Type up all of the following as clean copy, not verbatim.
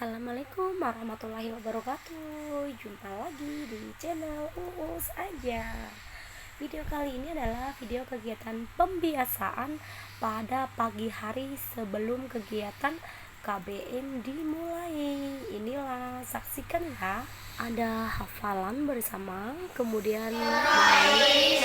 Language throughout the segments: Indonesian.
Assalamualaikum warahmatullahi wabarakatuh. Jumpa lagi di channel Uus Aja. Video kali ini adalah video kegiatan pembiasaan pada pagi hari sebelum kegiatan KBM dimulai. Inilah, saksikan ya. Ada hafalan bersama, kemudian mulai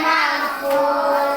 Mahfuz.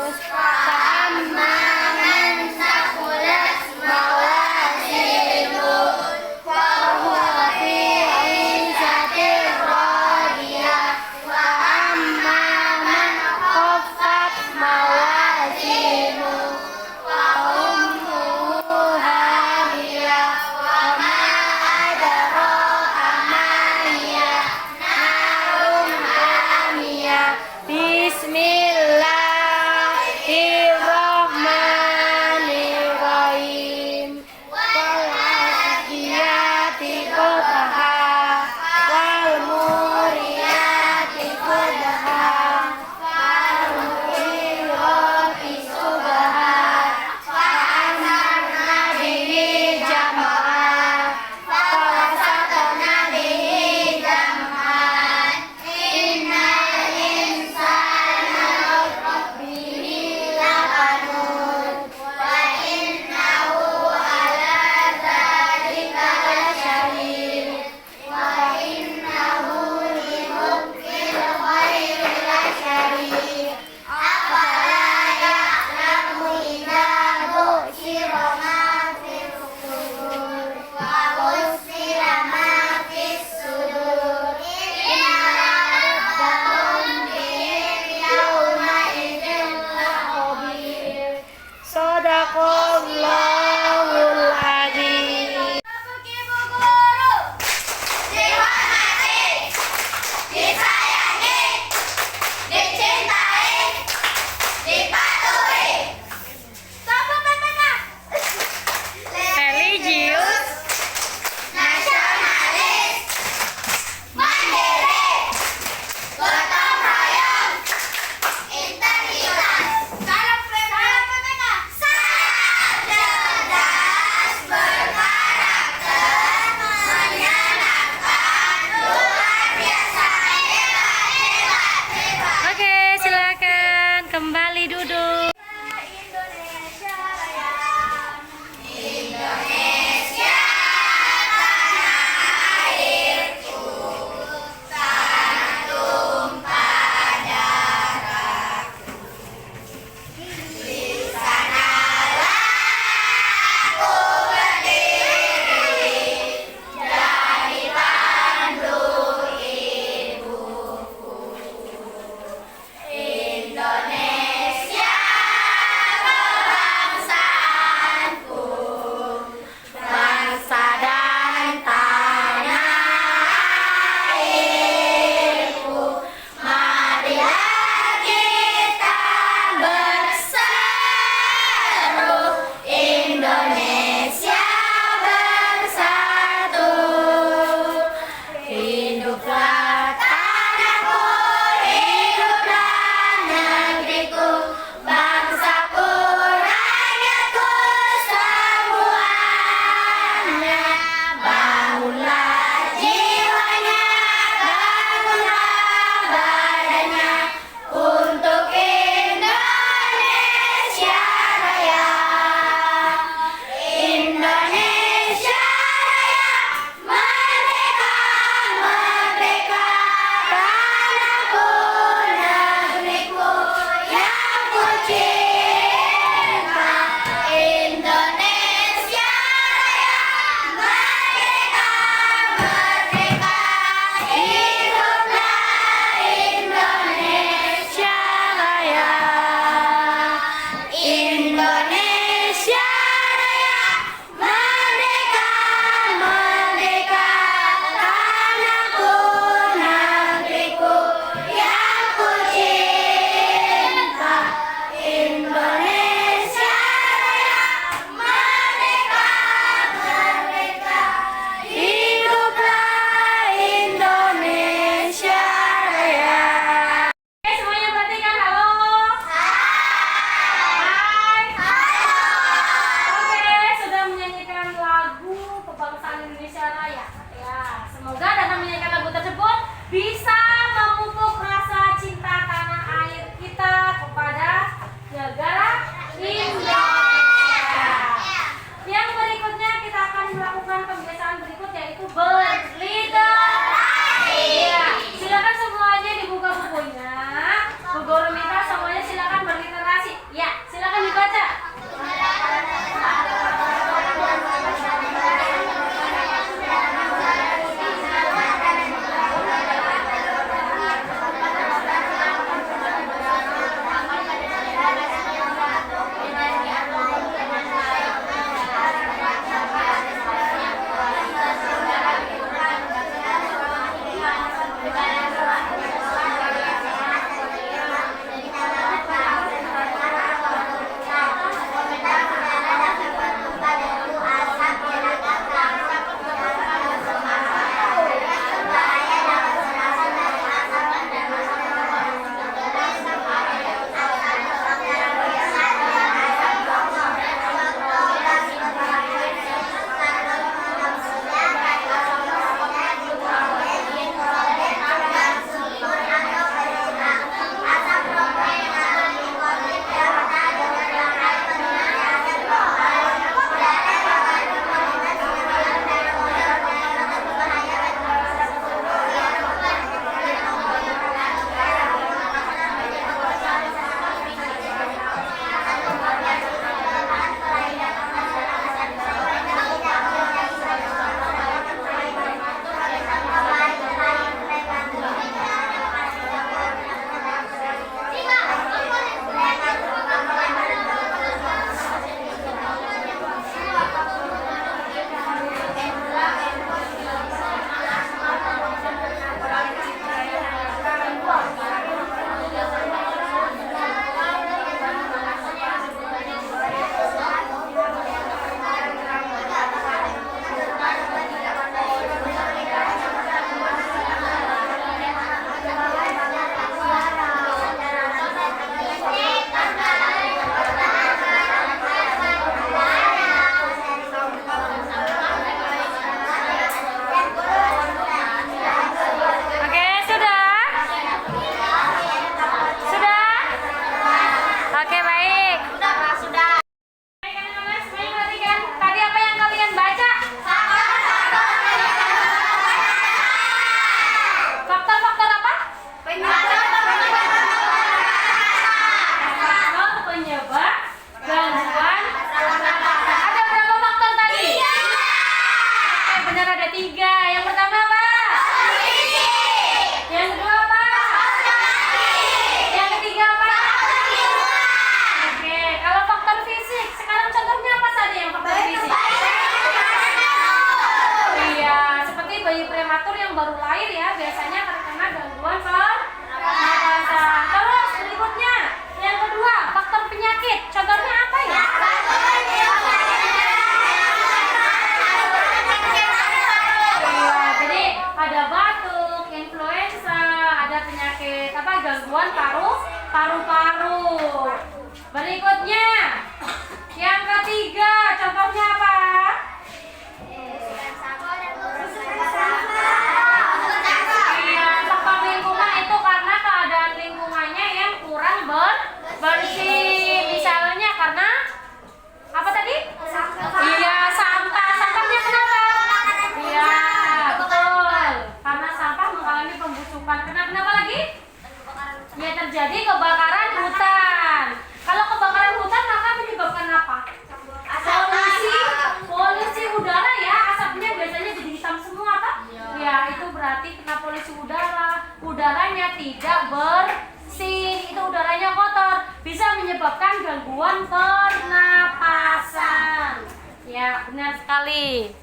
menyebabkan gangguan pernapasan. Ya, benar sekali.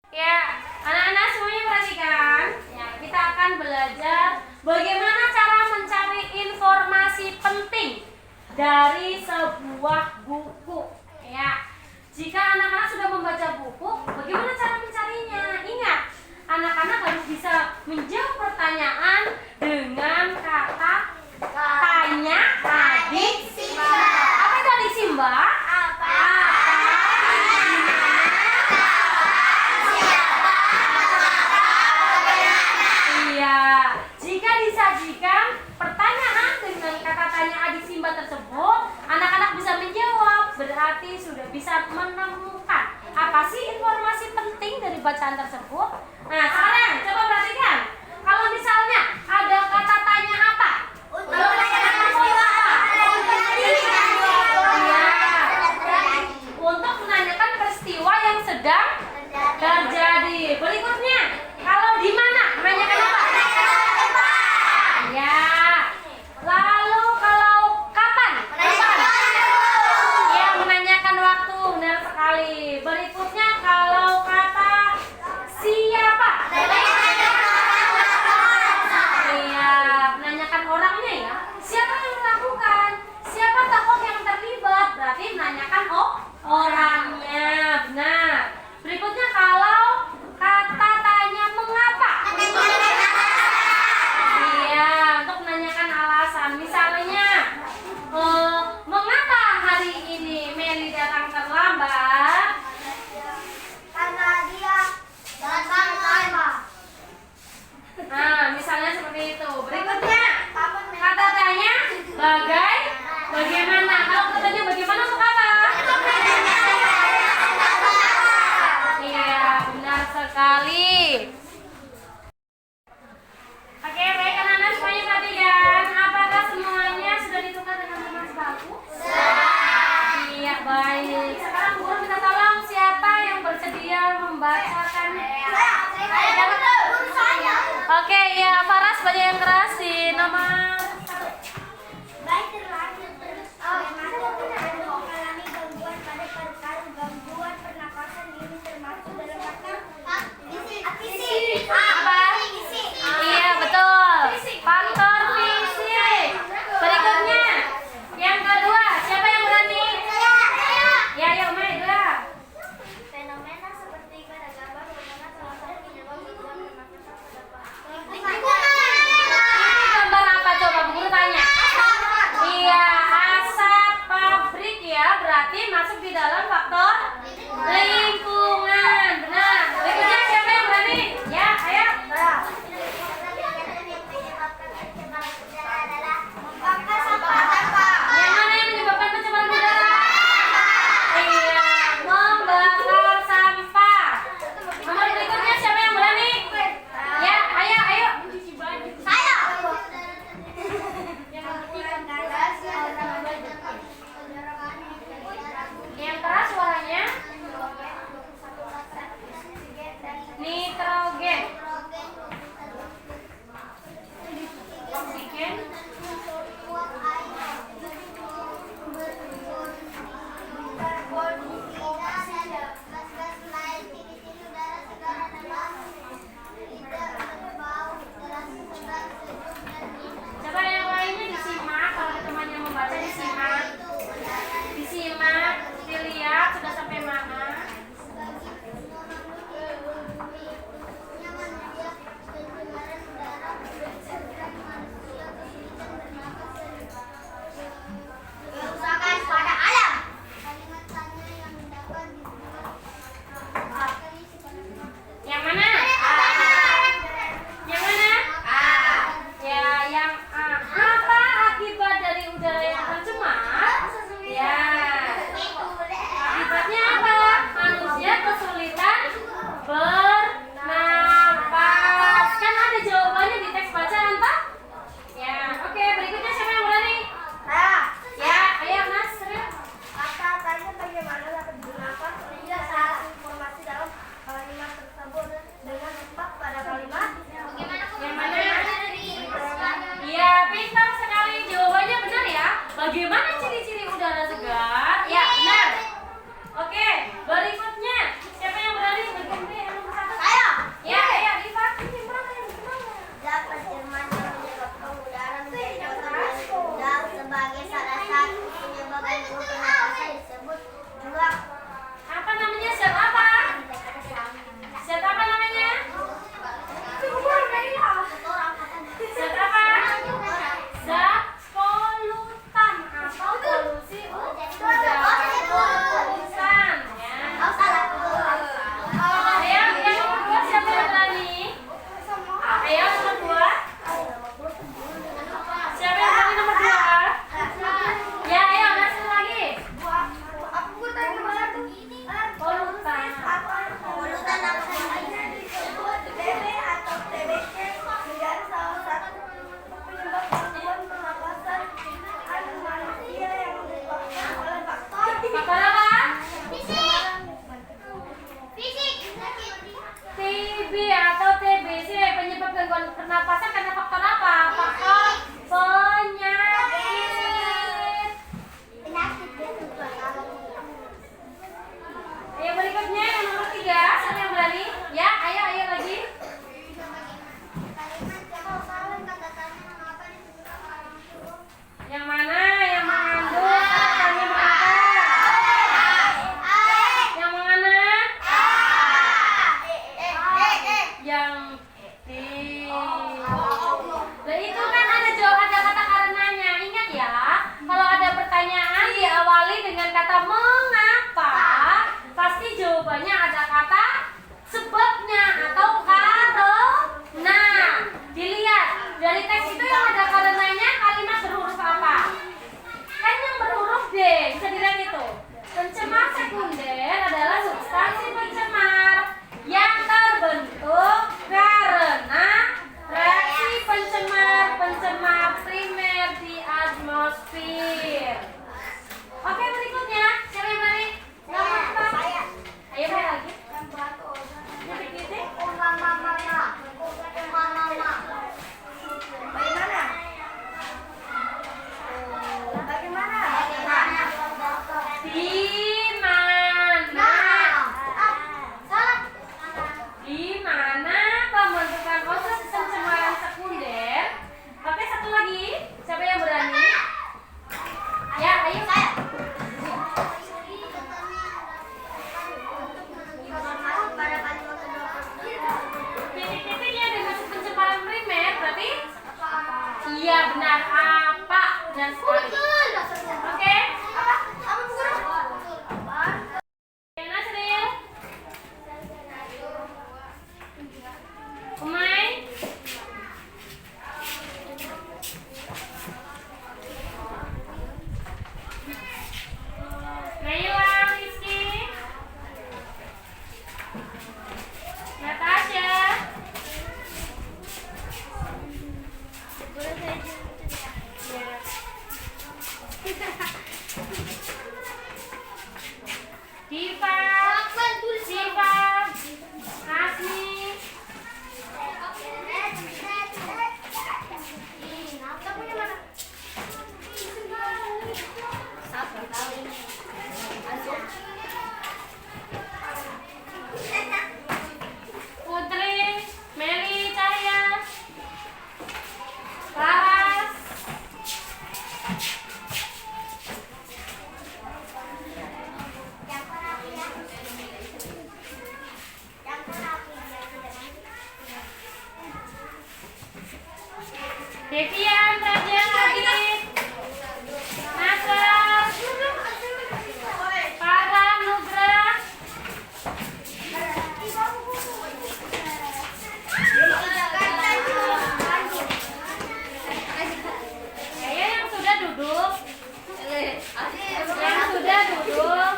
Ya, anak-anak semuanya perhatikan. Ya, kita akan belajar bagaimana cara mencari informasi penting dari sebuah buku. Ya, jika anak-anak sudah membaca buku, bagaimana cara mencarinya? Ingat, anak-anak harus bisa menjawab pertanyaan dengan kata tanya adik Simba. Apa itu adik Simba? Jika disajikan pertanyaan dengan kata tanya adik Simba tersebut, anak-anak bisa menjawab, berarti sudah bisa menemukan apa sih informasi penting dari bacaan tersebut. Nah, sekarang coba perhatikan. Kalau misalnya ada kata tanya apa? Untuk menanyakan peristiwa yang sedang terjadi. Berikutnya, kalau di mana? Menanyakan apa? Ya. Lalu kalau kapan? Ya, menanyakan waktu. Benar sekali. Berikutnya kalau kata siapa? Iya, menanyakan orangnya ya. Siapa yang melakukan? Siapa tokoh yang terlibat? Berarti menanyakan orangnya. Benar. Berikutnya kalau kata tanya mengapa? Iya, untuk menanyakan alasan. Misalnya, mengapa hari ini Meli datang terlambat? Karena dia datang lama. Nah, misalnya seperti itu. Berikutnya, kata tanya bagaimana? Kalau kata tanya bagaimana untuk apa? Iya, benar sekali. Oke, baik anak-anak semuanya perhatikan. Apakah semuanya sudah ditukar dengan teman sebaku? Iya, baik. Sekarang guru minta tolong siapa yang bersedia membacakannya. Oke, ya Farah sebagai yang keras di nomor 1. Baik terlahir terus mengalami gangguan pada paru-paru, gangguan pernapasan ini termasuk dalam faktor fisik. Apa? Iya, betul. Faktor fisik. Berikutnya, yang kedua, siapa yang berani? Ya, yuk, Mai, gerak. Fenomena seperti pada gambar hubungan sama pada penyebab gangguan pernapasan pada Ini gambar apa coba? Bu Guru tanya. Iya, asap pabrik ya, berarti masuk di dalam faktor lingkungan. Benar. Berikutnya siapa yang berani? Ya, ayo. Yang mana yang menyebabkan pencemaran udara? Iya, membakar sampah. Nomor berikutnya siapa yang berani? Ya, ayo. Yang keras suaranya. Nitrogen. Oksigen. Coba yang lainnya disimak. Kalau temannya membaca disimak. Dilihat sudah sampai mana. Kerusakan pada alam. Yang mana? Yang mana? Ya, yang A. Apa akibat dari udara yang tercemar? Bagaimana ciri-ciri udara segar? Ya, benar. Oke, berikutnya. Siapa yang berani berganti nomor 1? Saya. Ya, ayo Diva. Zat pencemaran yang menyebabkan udara menjadi kotor dan sebagai salah satu penyebab gangguan pernapasan disebut juga Apa namanya? Zat apa? Zat apa namanya? Zat apa? Zat polutan atau polusi udara. Polutan, ya. Ayo, yang nomor 2 siapa yang berani? Ayo, nomor 2. Siapa yang berani nomor 2? Ya, ayo, masuk lagi. Polutan. polutan disebut TB atau TBC menjadi salah satu penyebab gangguan pernapasan manusia yang disebabkan oleh faktor Faktor apa? fisik TB atau TBC penyebab gangguan pernapasan karena faktor apa? Faktor penyakit. Ayo berikutnya yang nomor 3. Siapa yang berani? Ya, ayo lagi. Yang mana? Yang mengandung katanya apa? Yang mana? Yang Nah, itu kan ada kata karenanya. Ingat ya, kalau ada pertanyaan diawali dengan kata mengapa, pasti jawabannya ada kata sebabnya atau karena. Dilihat dari teks itu yang ada karenanya kalimat berhuruf apa? Kan yang berhuruf D, bisa dilihat itu. Pencemar sekunder adalah substansi pencemar yang terbentuk karena reaksi pencemar primer di atmosfer. Oke, berikutnya siapa yang berani? Nomor 4. Ayo balik lagi. Nyepik titik. Di mana pembentukan proses pencemaran sekunder? Oke, satu lagi. Siapa yang berani? Ya, ayo. Titik-titiknya dimaksud pencemaran primer berarti? Iya, benar. Apa? Dan sekali. Oke. Yana Sril. Umay. Naila, Rizky. Natasha. Diva. Siva. Asmi. Putri. Meli Cahaya. Laras. Devian, Raja, Adit, Nasar, Farhan, Nugra, yang sudah duduk, yang sudah duduk,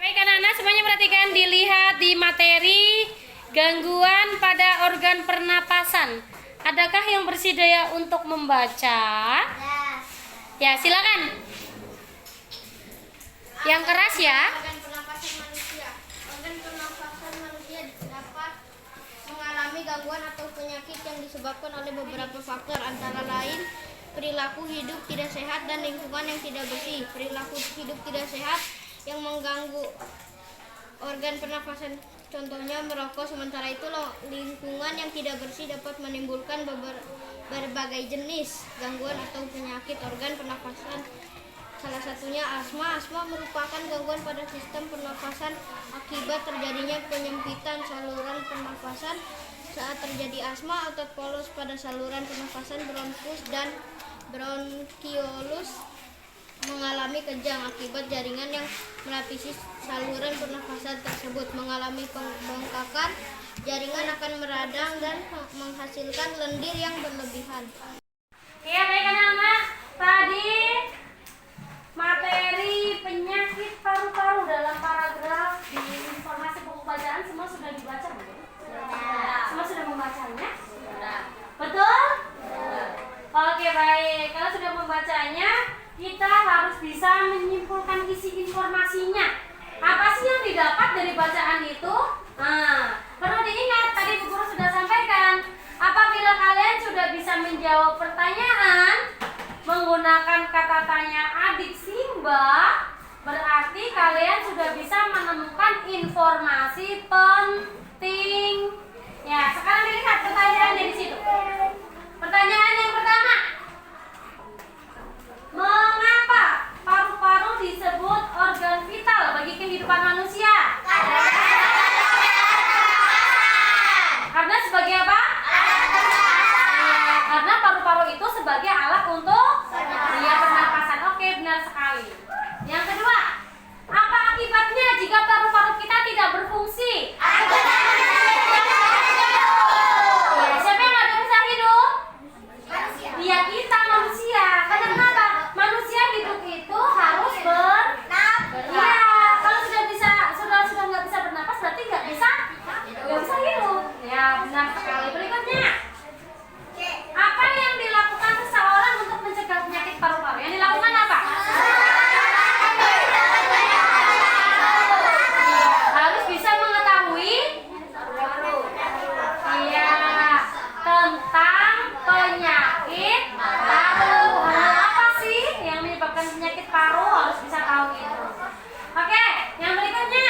Baik anak-anak semuanya perhatikan, dilihat di materi gangguan pada organ pernapasan. Adakah yang bersedia untuk membaca? Ya, silakan. Yang keras ya. Organ pernapasan manusia. Organ pernapasan manusia dapat mengalami gangguan atau penyakit yang disebabkan oleh beberapa faktor, antara lain perilaku hidup tidak sehat dan lingkungan yang tidak bersih. Perilaku hidup tidak sehat yang mengganggu organ pernapasan, contohnya merokok. Sementara itu lingkungan yang tidak bersih dapat menimbulkan berbagai jenis gangguan atau penyakit organ pernapasan. Salah satunya asma. Asma merupakan gangguan pada sistem pernapasan akibat terjadinya penyempitan saluran pernapasan. Saat terjadi asma, otot polos pada saluran pernapasan bronkus dan bronkiolus mengalami kejang. Akibat jaringan yang melapisi saluran pernapasan tersebut mengalami pembengkakan, jaringan akan meradang dan menghasilkan lendir yang berlebihan. Oke, baik anak-anak. Tadi materi penyakit paru-paru dalam paragraf di informasi buku bacaan semua sudah dibaca belum? Semua sudah membacanya? Betul? Oke, baik. Kalau sudah membacanya, kita harus bisa menyimpulkan isi informasinya. Apa sih yang didapat dari bacaan itu? Perlu diingat, tadi Bu Guru sudah sampaikan. Apabila kalian sudah bisa menjawab pertanyaan menggunakan kata tanya adik Simba, berarti kalian sudah bisa menemukan informasi penting. Ya, sekarang dilihat pertanyaannya di situ. Pertanyaan yang pertama. Mengapa paru-paru disebut organ vital bagi kehidupan manusia? Karena sebagai apa? Karena paru-paru itu sebagai alat untuk pernapasan. Oke, benar sekali. Yang kedua, apa akibatnya jika paru-paru kita tidak berfungsi? Ya, siapa yang nggak bisa hidup? Ya, kita manusia. Karena kenapa? Manusia hidup itu harus ya, kalau sudah nggak bisa bernapas berarti nggak bisa hidup. Ya, benar sekali. Berikutnya, apa yang dilakukan seseorang untuk mencegah penyakit paru-paru? Yang dilakukan apa? Harus bisa mengetahui tentang penyakit paru. Apa sih yang menyebabkan penyakit paru? Harus bisa tahu itu. Oke, yang berikutnya.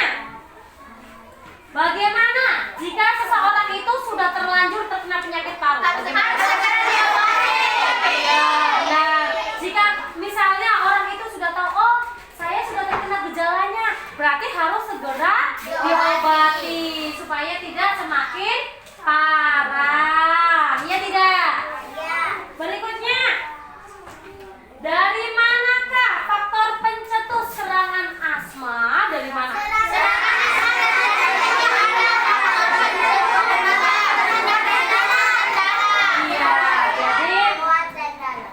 Bagaimana jika seseorang itu sudah terlanjur terkena penyakit paru? Benar. Jika misalnya orang itu sudah tahu, oh saya sudah terkena gejalanya, berarti harus segera diobati supaya tidak semakin parah. Iya tidak? Berikutnya, dari manakah faktor pencetus serangan asma? Dari mana?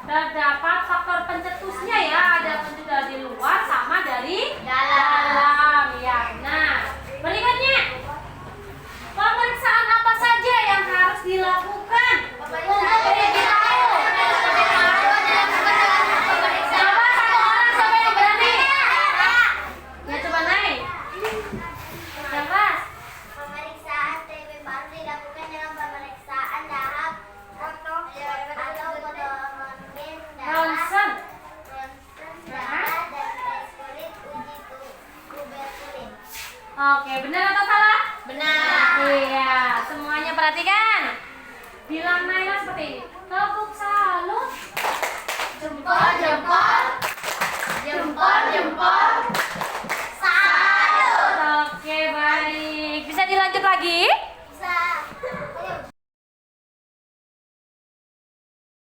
Terdapat faktor pencetusnya ya, ada pencetus dari luar sama dari dalam ya. Nah, berikutnya, pemeriksaan apa saja yang harus dilakukan untuk uji tahu? Coba satu orang, siapa yang berani? Ya, coba naik. Coba. Pemeriksaan TB baru dilakukan dengan pemeriksaan dahak atau potongan Ronsen. darah dan tes kulit uji tuberkulin. Oke, benar atau salah? Benar. Iya, semuanya perhatikan. Bilang Naila seperti ini. Tepuk salut. Jempol, jempol. Jempol, jempol. Salut. Oke, baik. Bisa dilanjut lagi?